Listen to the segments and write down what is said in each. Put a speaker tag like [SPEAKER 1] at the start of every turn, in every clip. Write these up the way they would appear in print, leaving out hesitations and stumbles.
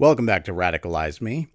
[SPEAKER 1] Welcome back to Radicalize Me.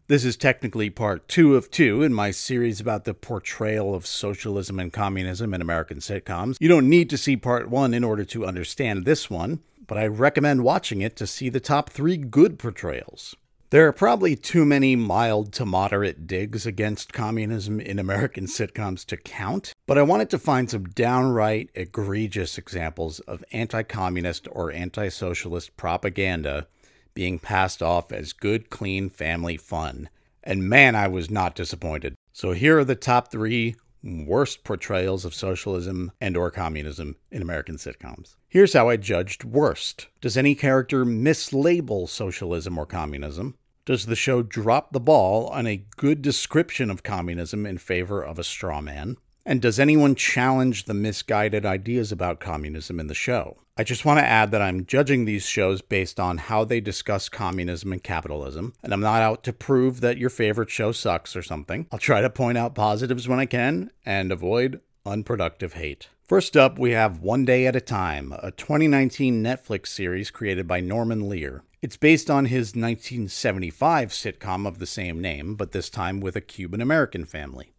[SPEAKER 1] This is technically part 2 of 2 in my series about the portrayal of socialism and communism in American sitcoms. You don't need to see part 1 in order to understand this one, but I recommend watching it to see the top 3 good portrayals. There are probably too many mild to moderate digs against communism in American sitcoms to count, but I wanted to find some downright egregious examples of anti-communist or anti-socialist propaganda being passed off as good, clean family fun. And man, I was not disappointed. So here are the top 3 worst portrayals of socialism and or communism in American sitcoms. Here's how I judged worst. Does any character mislabel socialism or communism? Does the show drop the ball on a good description of communism in favor of a straw man? And does anyone challenge the misguided ideas about communism in the show? I just want to add that I'm judging these shows based on how they discuss communism and capitalism, and I'm not out to prove that your favorite show sucks or something. I'll try to point out positives when I can, and avoid unproductive hate. First up, we have One Day at a Time, a 2019 Netflix series created by Norman Lear. It's based on his 1975 sitcom of the same name, but this time with a Cuban-American family.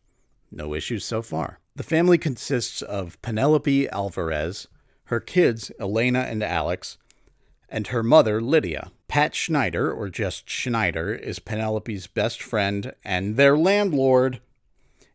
[SPEAKER 1] No issues so far. The family consists of Penelope Alvarez, her kids, Elena and Alex, and her mother, Lydia. Pat Schneider, or just Schneider, is Penelope's best friend and their landlord,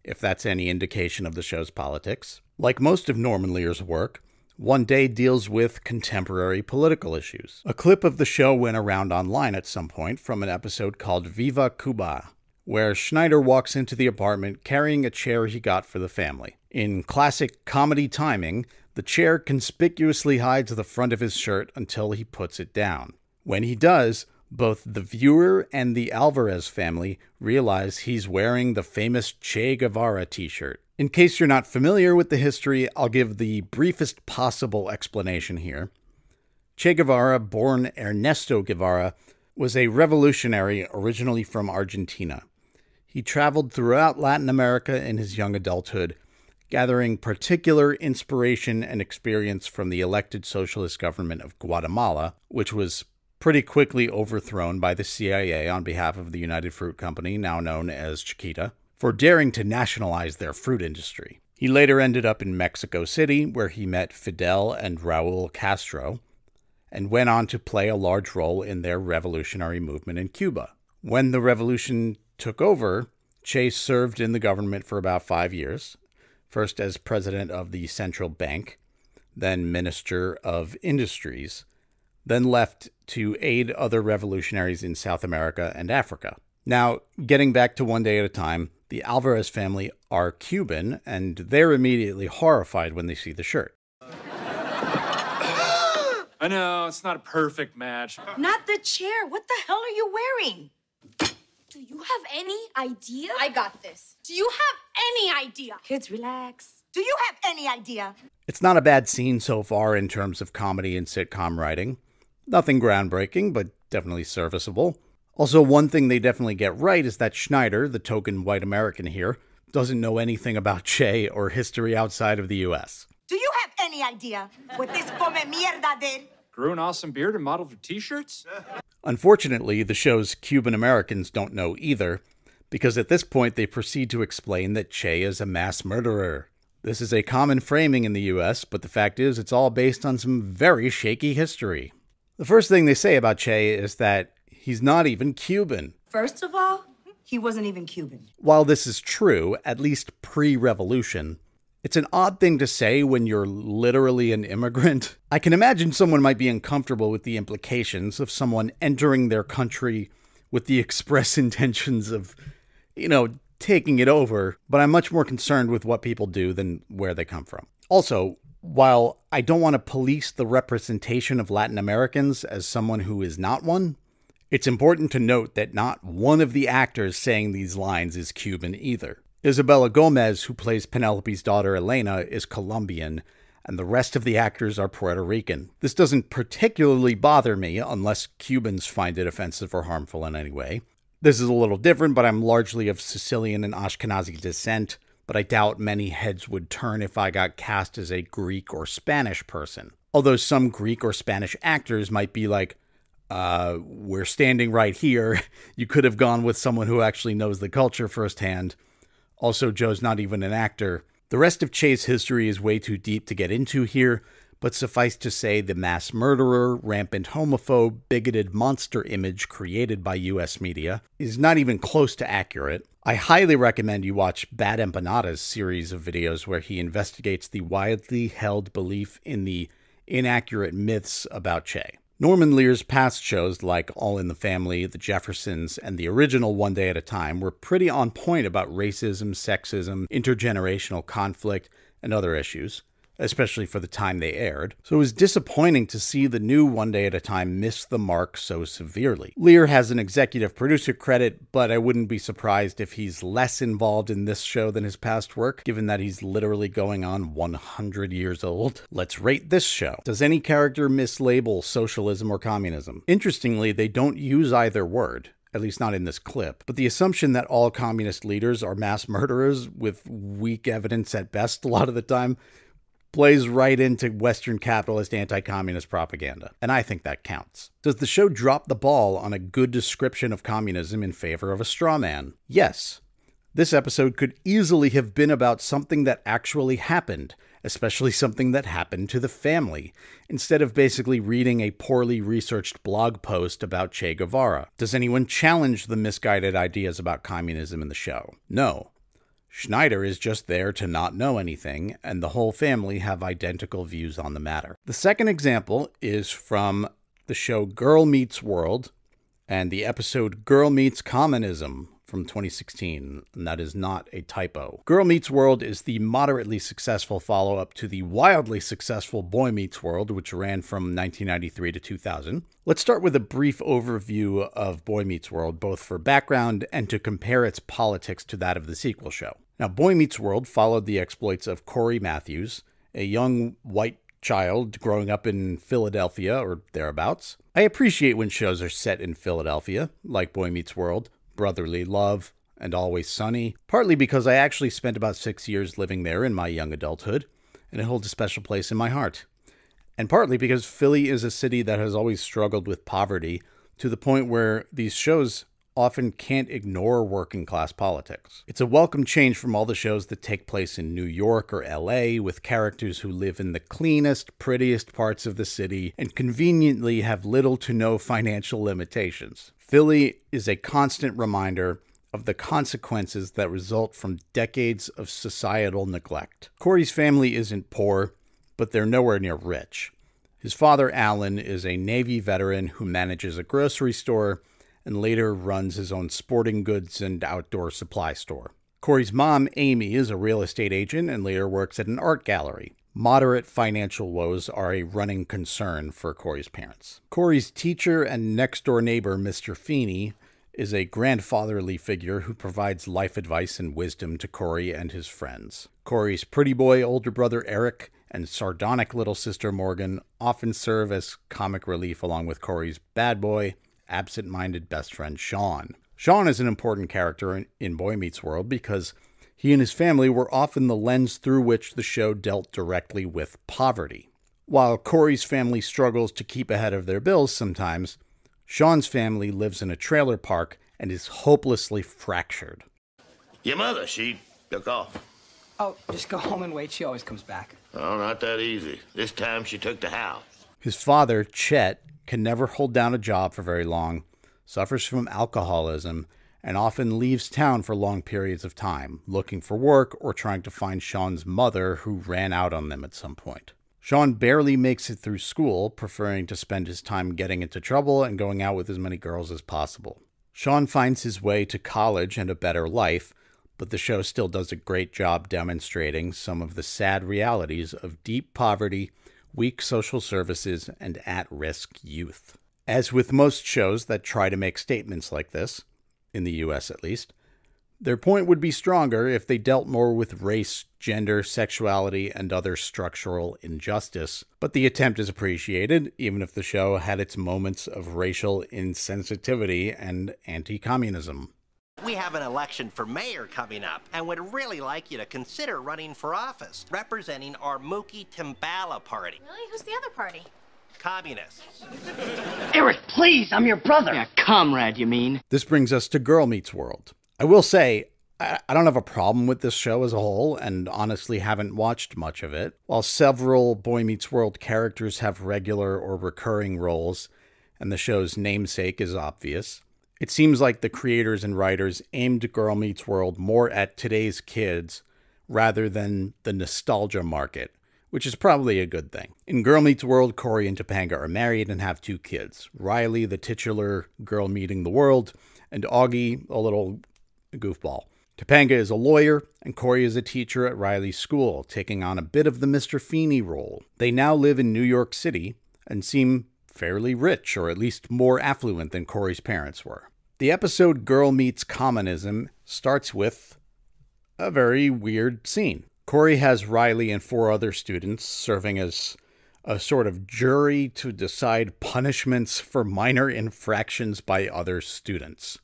[SPEAKER 1] if that's any indication of the show's politics. Like most of Norman Lear's work, One Day deals with contemporary political issues. A clip of the show went around online at some point from an episode called Viva Cuba, where Schneider walks into the apartment carrying a chair he got for the family. In classic comedy timing, the chair conspicuously hides the front of his shirt until he puts it down. When he does, both the viewer and the Alvarez family realize he's wearing the famous Che Guevara t-shirt. In case you're not familiar with the history, I'll give the briefest possible explanation here. Che Guevara, born Ernesto Guevara, was a revolutionary originally from Argentina. He traveled throughout Latin America in his young adulthood, gathering particular inspiration and experience from the elected socialist government of Guatemala, which was pretty quickly overthrown by the CIA on behalf of the United Fruit Company, now known as Chiquita, for daring to nationalize their fruit industry. He later ended up in Mexico City, where he met Fidel and Raul Castro, and went on to play a large role in their revolutionary movement in Cuba. When the revolution took over, Che served in the government for about 5 years, first as president of the central bank, then minister of industries, then left to aid other revolutionaries in South America and Africa. Now, getting back to One Day at a Time, the Alvarez family are Cuban, and they're immediately horrified when they see the shirt.
[SPEAKER 2] I know, it's not a perfect match.
[SPEAKER 3] Not the chair. What the hell are you wearing?
[SPEAKER 4] Do you have any idea?
[SPEAKER 3] I got this.
[SPEAKER 4] Do you have any idea?
[SPEAKER 3] Kids, relax. Do you have any idea?
[SPEAKER 1] It's not a bad scene so far in terms of comedy and sitcom writing. Nothing groundbreaking, but definitely serviceable. Also, one thing they definitely get right is that Schneider, the token white American here, doesn't know anything about Che or history outside of the US.
[SPEAKER 3] Do you have any idea what this come mierda did?
[SPEAKER 2] Grew an awesome beard and modeled for t-shirts?
[SPEAKER 1] Unfortunately, the show's Cuban Americans don't know either, because at this point they proceed to explain that Che is a mass murderer. This is a common framing in the US, but the fact is it's all based on some very shaky history. The first thing they say about Che is that he's not even Cuban.
[SPEAKER 3] First of all, he wasn't even Cuban.
[SPEAKER 1] While this is true, at least pre-revolution, it's an odd thing to say when you're literally an immigrant. I can imagine someone might be uncomfortable with the implications of someone entering their country with the express intentions of, taking it over, but I'm much more concerned with what people do than where they come from. Also, while I don't want to police the representation of Latin Americans as someone who is not one, it's important to note that not one of the actors saying these lines is Cuban either. Isabella Gomez, who plays Penelope's daughter Elena, is Colombian, and the rest of the actors are Puerto Rican. This doesn't particularly bother me unless Cubans find it offensive or harmful in any way. This is a little different, but I'm largely of Sicilian and Ashkenazi descent, but I doubt many heads would turn if I got cast as a Greek or Spanish person. Although some Greek or Spanish actors might be like, We're standing right here. You could have gone with someone who actually knows the culture firsthand. Also, Joe's not even an actor. The rest of Che's history is way too deep to get into here, but suffice to say the mass murderer, rampant homophobe, bigoted monster image created by US media is not even close to accurate. I highly recommend you watch Bad Empanada's series of videos where he investigates the widely held belief in the inaccurate myths about Che. Norman Lear's past shows like All in the Family, The Jeffersons, and the original One Day at a Time were pretty on point about racism, sexism, intergenerational conflict, and other issues, especially for the time they aired. So it was disappointing to see the new One Day at a Time miss the mark so severely. Lear has an executive producer credit, but I wouldn't be surprised if he's less involved in this show than his past work, given that he's literally going on 100 years old. Let's rate this show. Does any character mislabel socialism or communism? Interestingly, they don't use either word. At least not in this clip. But the assumption that all communist leaders are mass murderers, with weak evidence at best a lot of the time, plays right into Western capitalist anti-communist propaganda, and I think that counts. Does the show drop the ball on a good description of communism in favor of a straw man? Yes. This episode could easily have been about something that actually happened, especially something that happened to the family, instead of basically reading a poorly researched blog post about Che Guevara. Does anyone challenge the misguided ideas about communism in the show? No. Schneider is just there to not know anything, and the whole family have identical views on the matter. The second example is from the show Girl Meets World, and the episode Girl Meets Communism from 2016, and that is not a typo. Girl Meets World is the moderately successful follow-up to the wildly successful Boy Meets World, which ran from 1993 to 2000. Let's start with a brief overview of Boy Meets World, both for background and to compare its politics to that of the sequel show. Now, Boy Meets World followed the exploits of Corey Matthews, a young white child growing up in Philadelphia or thereabouts. I appreciate when shows are set in Philadelphia, like Boy Meets World, Brotherly Love, and Always Sunny, partly because I actually spent about 6 years living there in my young adulthood, and it holds a special place in my heart. And partly because Philly is a city that has always struggled with poverty to the point where these shows often can't ignore working class politics. It's a welcome change from all the shows that take place in New York or LA with characters who live in the cleanest, prettiest parts of the city and conveniently have little to no financial limitations. Philly is a constant reminder of the consequences that result from decades of societal neglect. Corey's family isn't poor, but they're nowhere near rich. His father, Alan, is a Navy veteran who manages a grocery store and later runs his own sporting goods and outdoor supply store. Corey's mom, Amy, is a real estate agent and later works at an art gallery. Moderate financial woes are a running concern for Corey's parents. Corey's teacher and next-door neighbor, Mr. Feeney, is a grandfatherly figure who provides life advice and wisdom to Corey and his friends. Corey's pretty boy older brother, Eric, and sardonic little sister, Morgan, often serve as comic relief along with Corey's bad boy, absent-minded best friend Sean. Sean is an important character in Boy Meets World because he and his family were often the lens through which the show dealt directly with poverty. While Corey's family struggles to keep ahead of their bills sometimes, Sean's family lives in a trailer park and is hopelessly fractured.
[SPEAKER 5] Your mother, she took off.
[SPEAKER 6] Oh, just go home and wait. She always comes back.
[SPEAKER 5] Oh, not that easy. This time she took the house.
[SPEAKER 1] His father, Chet, can never hold down a job for very long, suffers from alcoholism, and often leaves town for long periods of time, looking for work or trying to find Sean's mother, who ran out on them at some point. Sean barely makes it through school, preferring to spend his time getting into trouble and going out with as many girls as possible. Sean finds his way to college and a better life, but the show still does a great job demonstrating some of the sad realities of deep poverty, weak social services, and at-risk youth. As with most shows that try to make statements like this, in the US at least, their point would be stronger if they dealt more with race, gender, sexuality, and other structural injustice. But the attempt is appreciated, even if the show had its moments of racial insensitivity and anti-communism.
[SPEAKER 7] We have an election for mayor coming up, and would really like you to consider running for office, representing our Mookie Timbala party.
[SPEAKER 4] Really? Who's the other party?
[SPEAKER 7] communists.
[SPEAKER 8] Eric, please, I'm your brother. Yeah, comrade, you mean?
[SPEAKER 1] This brings us to Girl Meets World. I will say, I don't have a problem with this show as a whole, and honestly haven't watched much of it. While several Boy Meets World characters have regular or recurring roles, and the show's namesake is obvious, it seems like the creators and writers aimed Girl Meets World more at today's kids rather than the nostalgia market, which is probably a good thing. In Girl Meets World, Corey and Topanga are married and have 2 kids. Riley, the titular girl meeting the world, and Augie, a little goofball. Topanga is a lawyer, and Corey is a teacher at Riley's school, taking on a bit of the Mr. Feeney role. They now live in New York City and seem fairly rich, or at least more affluent than Corey's parents were. The episode Girl Meets Communism starts with a very weird scene. Corey has Riley and 4 other students serving as a sort of jury to decide punishments for minor infractions by other students.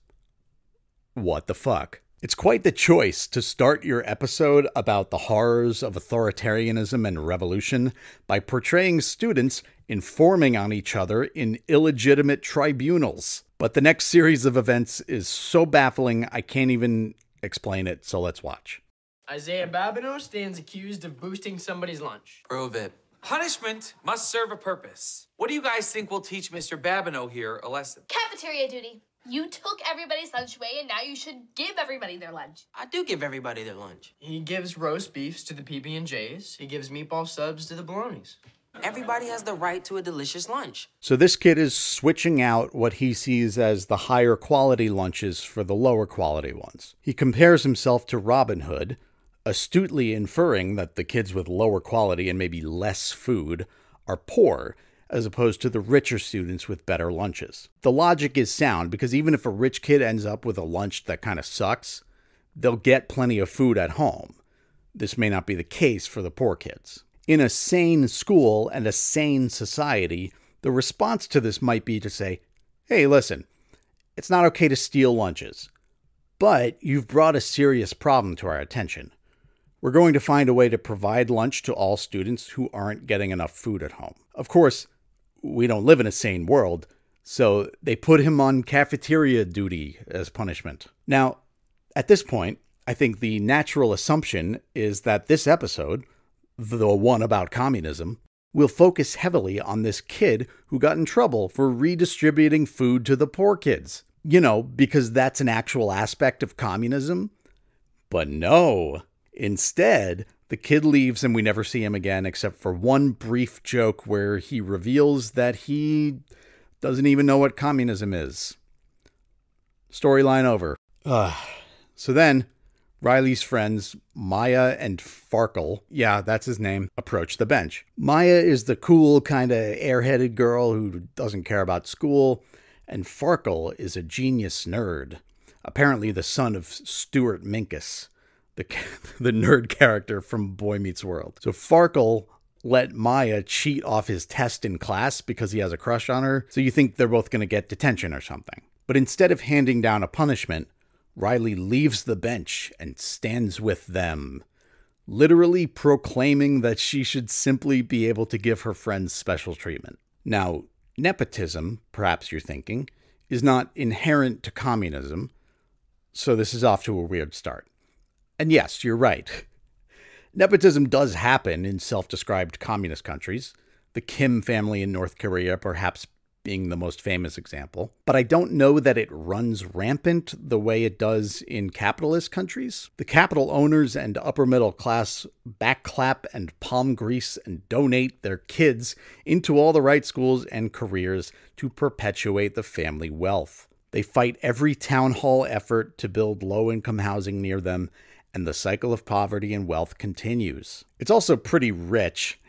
[SPEAKER 1] What the fuck? It's quite the choice to start your episode about the horrors of authoritarianism and revolution by portraying students informing on each other in illegitimate tribunals. But the next series of events is so baffling I can't even explain it, so let's watch.
[SPEAKER 9] Isaiah Babineau stands accused of boosting somebody's lunch.
[SPEAKER 10] Prove it. Punishment must serve a purpose. What do you guys think will teach Mr. Babineau here a lesson?
[SPEAKER 4] Cafeteria duty. You took everybody's lunch away, and now you should give everybody their lunch.
[SPEAKER 9] I do give everybody their lunch. He gives roast beefs to the PB&Js. He gives meatball subs to the bolognas.
[SPEAKER 11] Everybody has the right to a delicious lunch.
[SPEAKER 1] So this kid is switching out what he sees as the higher quality lunches for the lower quality ones. He compares himself to Robin Hood, astutely inferring that the kids with lower quality and maybe less food are poor, as opposed to the richer students with better lunches. The logic is sound, because even if a rich kid ends up with a lunch that kind of sucks, they'll get plenty of food at home. This may not be the case for the poor kids. In a sane school and a sane society, the response to this might be to say, hey, listen, it's not okay to steal lunches, but you've brought a serious problem to our attention. We're going to find a way to provide lunch to all students who aren't getting enough food at home. Of course, we don't live in a sane world, so they put him on cafeteria duty as punishment. Now, at this point, I think the natural assumption is that this episode, the one about communism, will focus heavily on this kid who got in trouble for redistributing food to the poor kids. You know, because that's an actual aspect of communism. But no. Instead, the kid leaves and we never see him again except for one brief joke where he reveals that he doesn't even know what communism is. Storyline over. So then, Riley's friends, Maya and Farkle, yeah, that's his name, approach the bench. Maya is the cool, kind of airheaded girl who doesn't care about school, and Farkle is a genius nerd, apparently the son of Stuart Minkus, the nerd character from Boy Meets World. So Farkle let Maya cheat off his test in class because he has a crush on her, so you think they're both going to get detention or something. But instead of handing down a punishment, Riley leaves the bench and stands with them, literally proclaiming that she should simply be able to give her friends special treatment. Now, nepotism, perhaps you're thinking, is not inherent to communism, so this is off to a weird start. And yes, you're right. Nepotism does happen in self-described communist countries, the Kim family in North Korea perhaps being the most famous example. But I don't know that it runs rampant the way it does in capitalist countries. The capital owners and upper middle class backclap and palm grease and donate their kids into all the right schools and careers to perpetuate the family wealth. They fight every town hall effort to build low-income housing near them, and the cycle of poverty and wealth continues. It's also pretty rich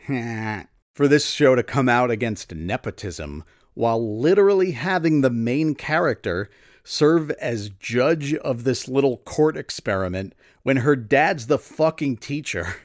[SPEAKER 1] for this show to come out against nepotism while literally having the main character serve as judge of this little court experiment when her dad's the fucking teacher.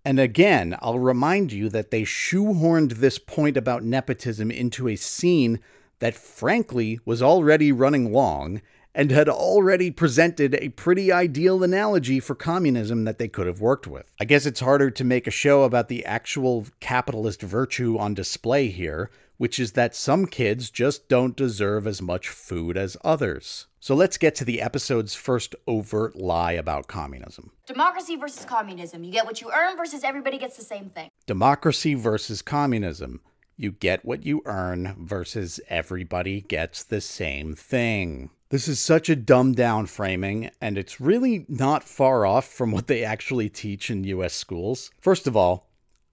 [SPEAKER 1] And again, I'll remind you that they shoehorned this point about nepotism into a scene that frankly was already running long and had already presented a pretty ideal analogy for communism that they could have worked with. I guess it's harder to make a show about the actual capitalist virtue on display here which is that some kids just don't deserve as much food as others. So let's get to the episode's first overt lie about communism.
[SPEAKER 12] Democracy versus communism. You get what you earn versus everybody gets the same thing.
[SPEAKER 1] Democracy versus communism. You get what you earn versus everybody gets the same thing. This is such a dumbed down framing, and it's really not far off from what they actually teach in US schools. First of all,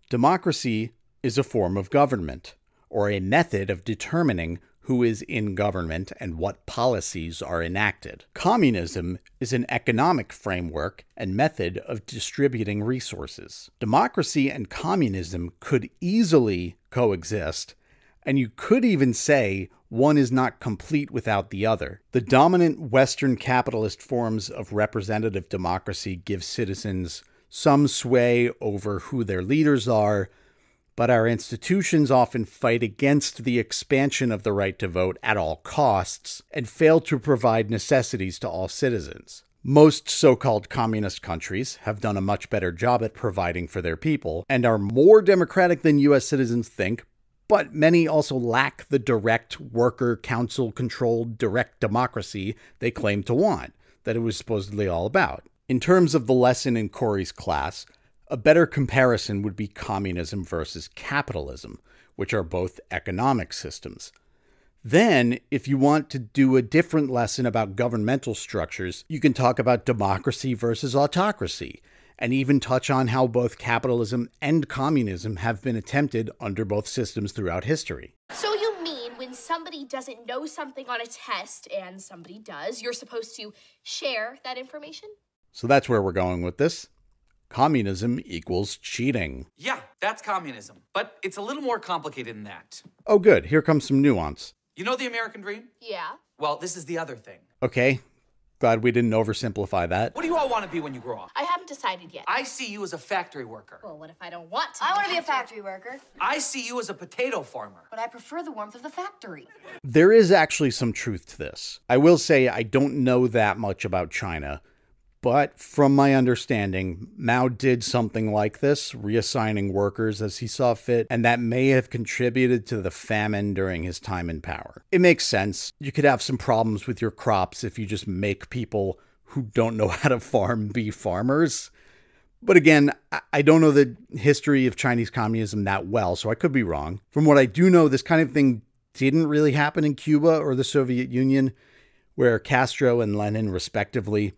[SPEAKER 1] democracy is a form of government, or a method of determining who is in government and what policies are enacted. Communism is an economic framework and method of distributing resources. Democracy and communism could easily coexist, and you could even say one is not complete without the other. The dominant Western capitalist forms of representative democracy give citizens some sway over who their leaders are, but our institutions often fight against the expansion of the right to vote at all costs and fail to provide necessities to all citizens. Most so-called communist countries have done a much better job at providing for their people and are more democratic than US citizens think, but many also lack the direct worker council-controlled direct democracy they claim to want, that it was supposedly all about. In terms of the lesson in Corey's class, a better comparison would be communism versus capitalism, which are both economic systems. Then, if you want to do a different lesson about governmental structures, you can talk about democracy versus autocracy, and even touch on how both capitalism and communism have been attempted under both systems throughout history.
[SPEAKER 4] So you mean when somebody doesn't know something on a test and somebody does, you're supposed to share that information?
[SPEAKER 1] So that's where we're going with this. Communism equals cheating.
[SPEAKER 10] Yeah, that's communism. But it's a little more complicated than that.
[SPEAKER 1] Oh good, here comes some nuance.
[SPEAKER 10] You know the American dream?
[SPEAKER 4] Yeah.
[SPEAKER 10] Well, this is the other thing.
[SPEAKER 1] Okay, glad we didn't oversimplify that.
[SPEAKER 10] What do you all want to be when you grow up?
[SPEAKER 4] I haven't decided yet.
[SPEAKER 10] I see you as a factory worker.
[SPEAKER 4] Well, what if I don't want to?
[SPEAKER 12] I want to be a factory worker,
[SPEAKER 10] I see you as a potato farmer.
[SPEAKER 12] but I prefer the warmth of the factory.
[SPEAKER 1] There is actually some truth to this. I will say I don't know that much about China, but from my understanding, Mao did something like this, reassigning workers as he saw fit, and that may have contributed to the famine during his time in power. It makes sense. You could have some problems with your crops if you just make people who don't know how to farm be farmers. But again, I don't know the history of Chinese communism that well, so I could be wrong. From what I do know, this kind of thing didn't really happen in Cuba or the Soviet Union, where Castro and Lenin, respectively,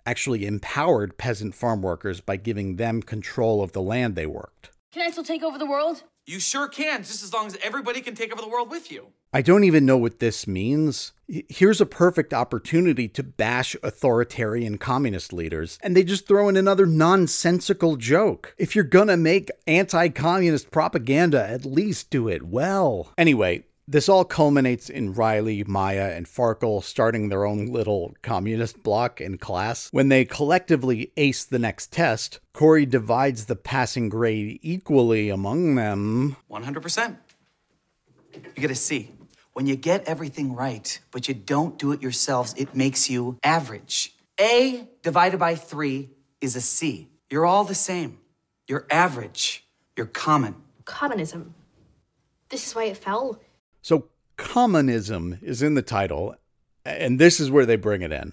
[SPEAKER 1] actually empowered peasant farm workers by giving them control of the land they worked.
[SPEAKER 12] Can I still take over the world?
[SPEAKER 10] You sure can, just as long as everybody can take over the world with you.
[SPEAKER 1] I don't even know what this means. Here's a perfect opportunity to bash authoritarian communist leaders, and they just throw in another nonsensical joke. If you're gonna make anti-communist propaganda, at least do it well. Anyway, this all culminates in Riley, Maya, and Farkle starting their own little communist bloc in class. When they collectively ace the next test, Corey divides the passing grade equally among them.
[SPEAKER 13] 100%. You get a C. When you get everything right, but you don't do it yourselves, it makes you average. A divided by 3 is a C. You're all the same. You're average. You're common.
[SPEAKER 4] Communism. This is why it fell.
[SPEAKER 1] So communism is in the title, and this is where they bring it in.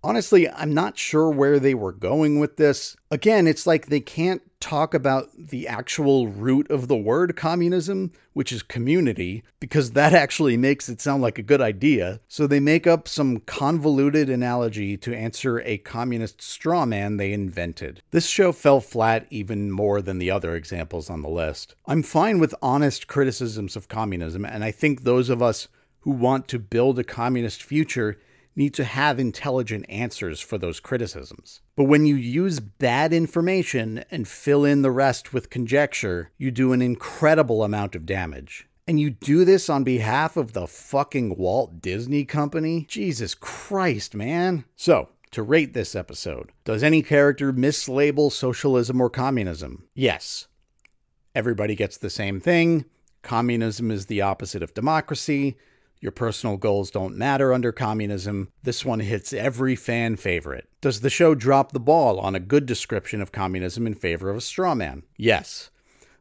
[SPEAKER 1] Honestly, I'm not sure where they were going with this. Again, it's like they can't talk about the actual root of the word communism, which is community, because that actually makes it sound like a good idea. So they make up some convoluted analogy to answer a communist straw man they invented. This show fell flat even more than the other examples on the list. I'm fine with honest criticisms of communism, and I think those of us who want to build a communist future need to have intelligent answers for those criticisms. But when you use bad information and fill in the rest with conjecture, you do an incredible amount of damage. And you do this on behalf of the fucking Walt Disney Company? Jesus Christ, man. So, to rate this episode, does any character mislabel socialism or communism? Yes. Everybody gets the same thing. Communism is the opposite of democracy. Your personal goals don't matter under communism. This one hits every fan favorite. Does the show drop the ball on a good description of communism in favor of a straw man? Yes.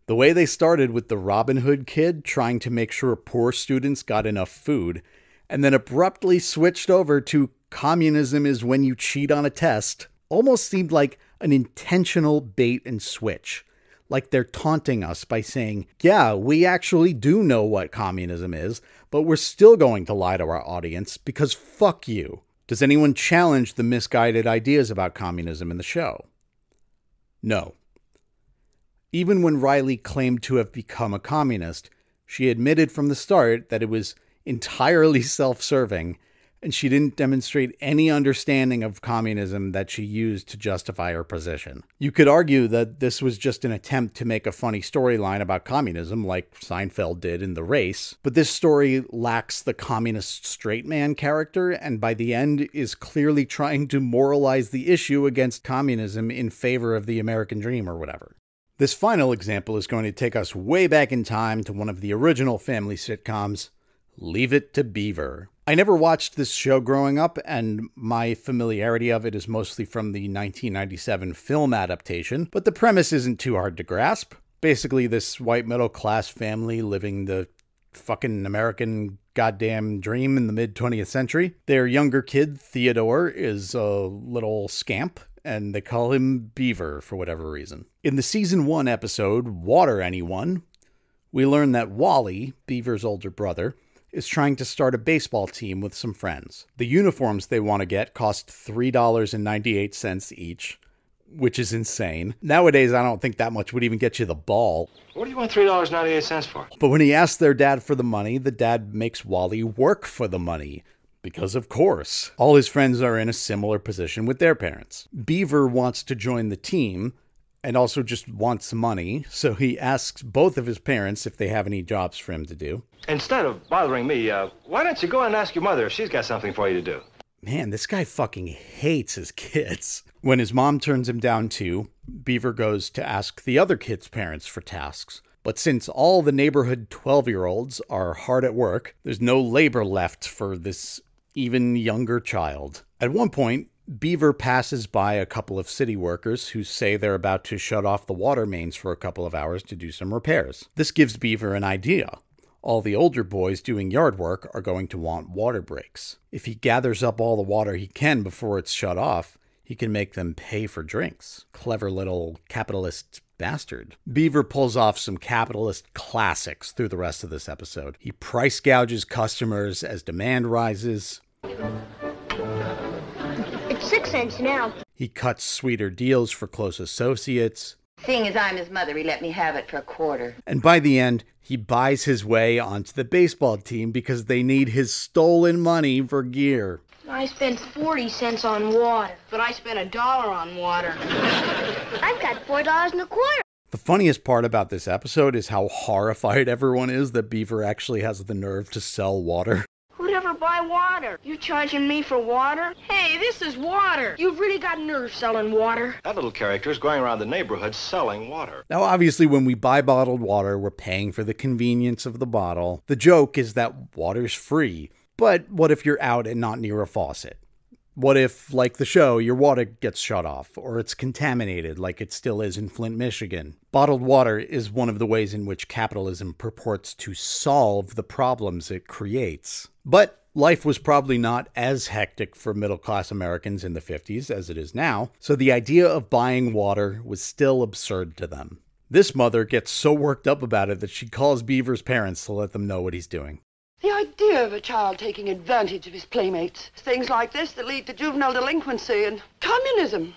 [SPEAKER 1] The way they started with the Robin Hood kid trying to make sure poor students got enough food, and then abruptly switched over to communism is when you cheat on a test, almost seemed like an intentional bait and switch. Like they're taunting us by saying, yeah, we actually do know what communism is, but we're still going to lie to our audience because fuck you. Does anyone challenge the misguided ideas about communism in the show? No. Even when Riley claimed to have become a communist, she admitted from the start that it was entirely self-serving, and she didn't demonstrate any understanding of communism that she used to justify her position. You could argue that this was just an attempt to make a funny storyline about communism, like Seinfeld did in The Race, but this story lacks the communist straight man character, and by the end is clearly trying to moralize the issue against communism in favor of the American dream or whatever. This final example is going to take us way back in time to one of the original family sitcoms, Leave It to Beaver. I never watched this show growing up, and my familiarity of it is mostly from the 1997 film adaptation, but the premise isn't too hard to grasp. Basically, this white middle-class family living the fucking American goddamn dream in the mid-20th century. Their younger kid, Theodore, is a little scamp, and they call him Beaver for whatever reason. In the season 1 episode, Water Anyone, we learn that Wally, Beaver's older brother, is trying to start a baseball team with some friends. The uniforms they want to get cost $3.98 each, which is insane. Nowadays, I don't think that much would even get you the ball.
[SPEAKER 14] What do you want $3.98 for?
[SPEAKER 1] But when he asks their dad for the money, the dad makes Wally work for the money. Because of course. All his friends are in a similar position with their parents. Beaver wants to join the team, and also just wants money, so he asks both of his parents if they have any jobs for him to do.
[SPEAKER 14] Instead of bothering me, why don't you go and ask your mother if she's got something for you to do?
[SPEAKER 1] Man, this guy fucking hates his kids. When his mom turns him down too, Beaver goes to ask the other kids' parents for tasks. But since all the neighborhood 12-year-olds are hard at work, there's no labor left for this even younger child. At one point, Beaver passes by a couple of city workers who say they're about to shut off the water mains for a couple of hours to do some repairs. This gives Beaver an idea. All the older boys doing yard work are going to want water breaks. If he gathers up all the water he can before it's shut off, he can make them pay for drinks. Clever little capitalist bastard. Beaver pulls off some capitalist classics through the rest of this episode. He price gouges customers as demand rises.
[SPEAKER 15] It's 6 cents now.
[SPEAKER 1] He cuts sweeter deals for close associates.
[SPEAKER 16] Seeing as I'm his mother, he let me have it for a quarter.
[SPEAKER 1] And by the end, he buys his way onto the baseball team because they need his stolen money for gear.
[SPEAKER 15] I spent 40 cents on water, but I spent $1 on water. I've got $4 and a quarter.
[SPEAKER 1] The funniest part about this episode is how horrified everyone is that Beaver actually has the nerve to sell water.
[SPEAKER 15] Who'd ever buy water? You charging me for water? Hey, this is water. You've really got nerve selling water.
[SPEAKER 14] That little character is going around the neighborhood selling water.
[SPEAKER 1] Now, obviously, when we buy bottled water, we're paying for the convenience of the bottle. The joke is that water's free. But what if you're out and not near a faucet? What if, like the show, your water gets shut off, or it's contaminated like it still is in Flint, Michigan? Bottled water is one of the ways in which capitalism purports to solve the problems it creates. But life was probably not as hectic for middle-class Americans in the 50s as it is now, so the idea of buying water was still absurd to them. This mother gets so worked up about it that she calls Beaver's parents to let them know what he's doing.
[SPEAKER 17] The idea of a child taking advantage of his playmates. Things like this that lead to juvenile delinquency and communism.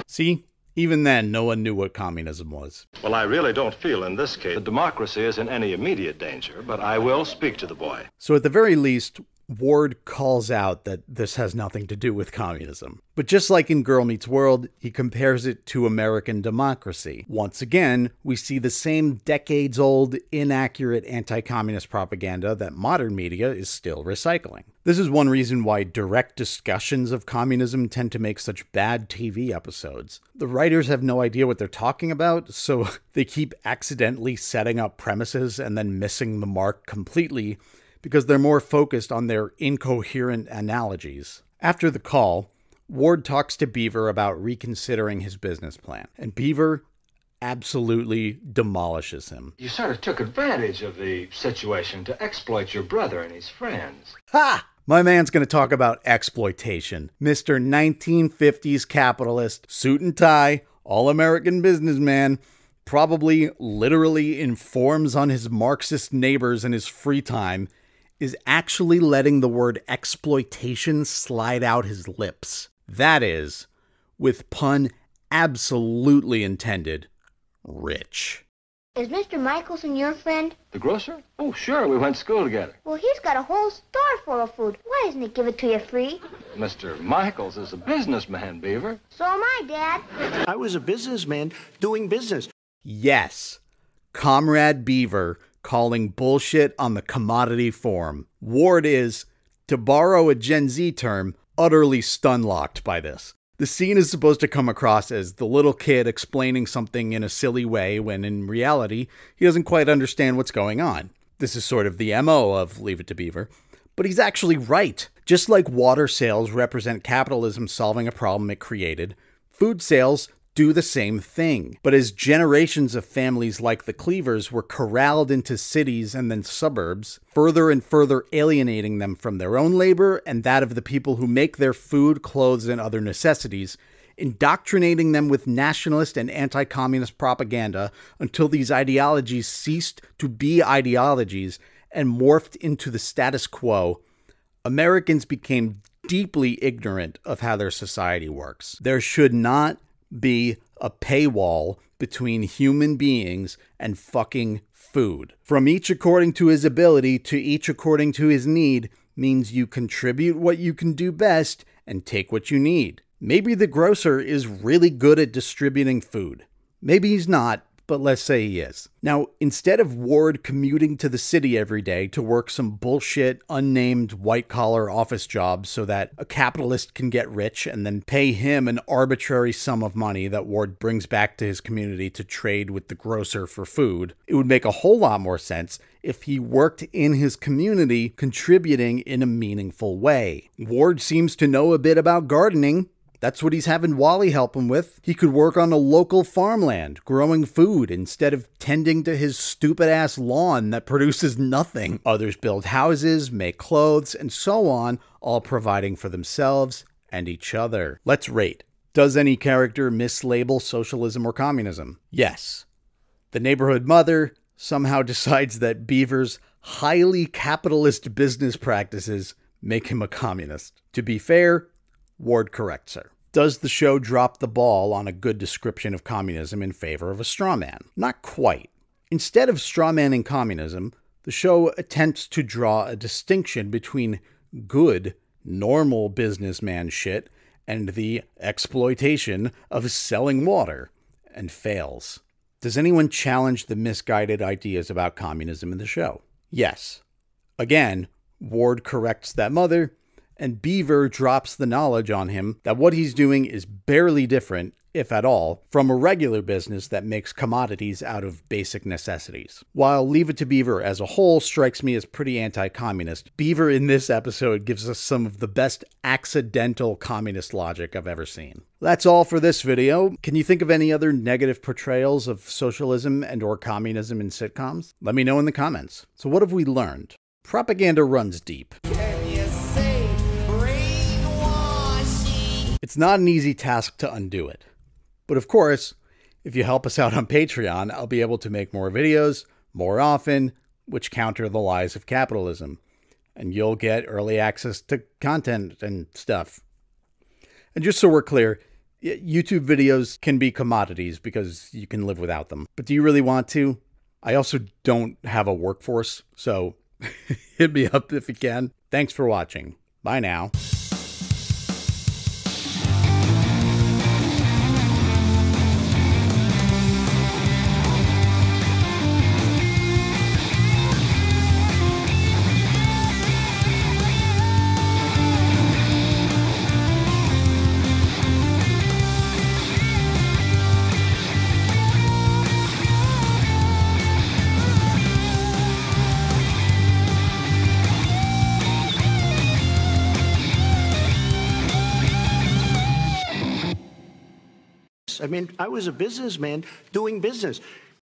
[SPEAKER 1] See? Even then, no one knew what communism was.
[SPEAKER 14] Well, I really don't feel in this case that democracy is in any immediate danger, but I will speak to the boy.
[SPEAKER 1] So at the very least, Ward calls out that this has nothing to do with communism. But just like in Girl Meets World, he compares it to American democracy. Once again, we see the same decades-old, inaccurate anti-communist propaganda that modern media is still recycling. This is one reason why direct discussions of communism tend to make such bad TV episodes. The writers have no idea what they're talking about, so they keep accidentally setting up premises and then missing the mark completely, because they're more focused on their incoherent analogies. After the call, Ward talks to Beaver about reconsidering his business plan, and Beaver absolutely demolishes him.
[SPEAKER 14] You sort of took advantage of the situation to exploit your brother and his friends.
[SPEAKER 1] Ha! My man's going to talk about exploitation. Mr. 1950s capitalist, suit and tie, all-American businessman, probably literally informs on his Marxist neighbors in his free time, is actually letting the word exploitation slide out his lips. That is, with pun absolutely intended, rich.
[SPEAKER 15] Is Mr. Michelson your friend?
[SPEAKER 14] The grocer? Oh, sure, we went to school together.
[SPEAKER 15] Well, he's got a whole store full of food. Why doesn't he give it to you free?
[SPEAKER 14] Mr. Michaels is a businessman, Beaver.
[SPEAKER 15] So am I, Dad.
[SPEAKER 18] I was a businessman doing business.
[SPEAKER 1] Yes, Comrade Beaver calling bullshit on the commodity form. Ward is, to borrow a Gen Z term, utterly stun-locked by this. The scene is supposed to come across as the little kid explaining something in a silly way when in reality, he doesn't quite understand what's going on. This is sort of the MO of Leave It to Beaver. But he's actually right. Just like water sales represent capitalism solving a problem it created, food sales do the same thing. But as generations of families like the Cleavers were corralled into cities and then suburbs, further and further alienating them from their own labor and that of the people who make their food, clothes, and other necessities, indoctrinating them with nationalist and anti-communist propaganda until these ideologies ceased to be ideologies and morphed into the status quo, Americans became deeply ignorant of how their society works. There should not be a paywall between human beings and fucking food. From each according to his ability to each according to his need means you contribute what you can do best and take what you need. Maybe the grocer is really good at distributing food. Maybe he's not, but let's say he is. Now, instead of Ward commuting to the city every day to work some bullshit, unnamed white-collar office job so that a capitalist can get rich and then pay him an arbitrary sum of money that Ward brings back to his community to trade with the grocer for food, it would make a whole lot more sense if he worked in his community contributing in a meaningful way. Ward seems to know a bit about gardening. That's what he's having Wally help him with. He could work on a local farmland, growing food instead of tending to his stupid-ass lawn that produces nothing. Others build houses, make clothes, and so on, all providing for themselves and each other. Let's rate. Does any character mislabel socialism or communism? Yes. The neighborhood mother somehow decides that Beaver's highly capitalist business practices make him a communist. To be fair, Ward corrects her. Does the show drop the ball on a good description of communism in favor of a straw man? Not quite. Instead of strawmanning communism, the show attempts to draw a distinction between good, normal businessman shit and the exploitation of selling water, and fails. Does anyone challenge the misguided ideas about communism in the show? Yes. Again, Ward corrects that mother, and Beaver drops the knowledge on him that what he's doing is barely different, if at all, from a regular business that makes commodities out of basic necessities. While Leave It to Beaver as a whole strikes me as pretty anti-communist, Beaver in this episode gives us some of the best accidental communist logic I've ever seen. That's all for this video. Can you think of any other negative portrayals of socialism and or communism in sitcoms? Let me know in the comments. So what have we learned? Propaganda runs deep. It's not an easy task to undo it. But of course, if you help us out on Patreon, I'll be able to make more videos, more often, which counter the lies of capitalism. And you'll get early access to content and stuff. And just so we're clear, YouTube videos can be commodities because you can live without them. But do you really want to? I also don't have a workforce, so hit me up if you can. Thanks for watching. Bye now.
[SPEAKER 18] business. I mean, I was a businessman doing business.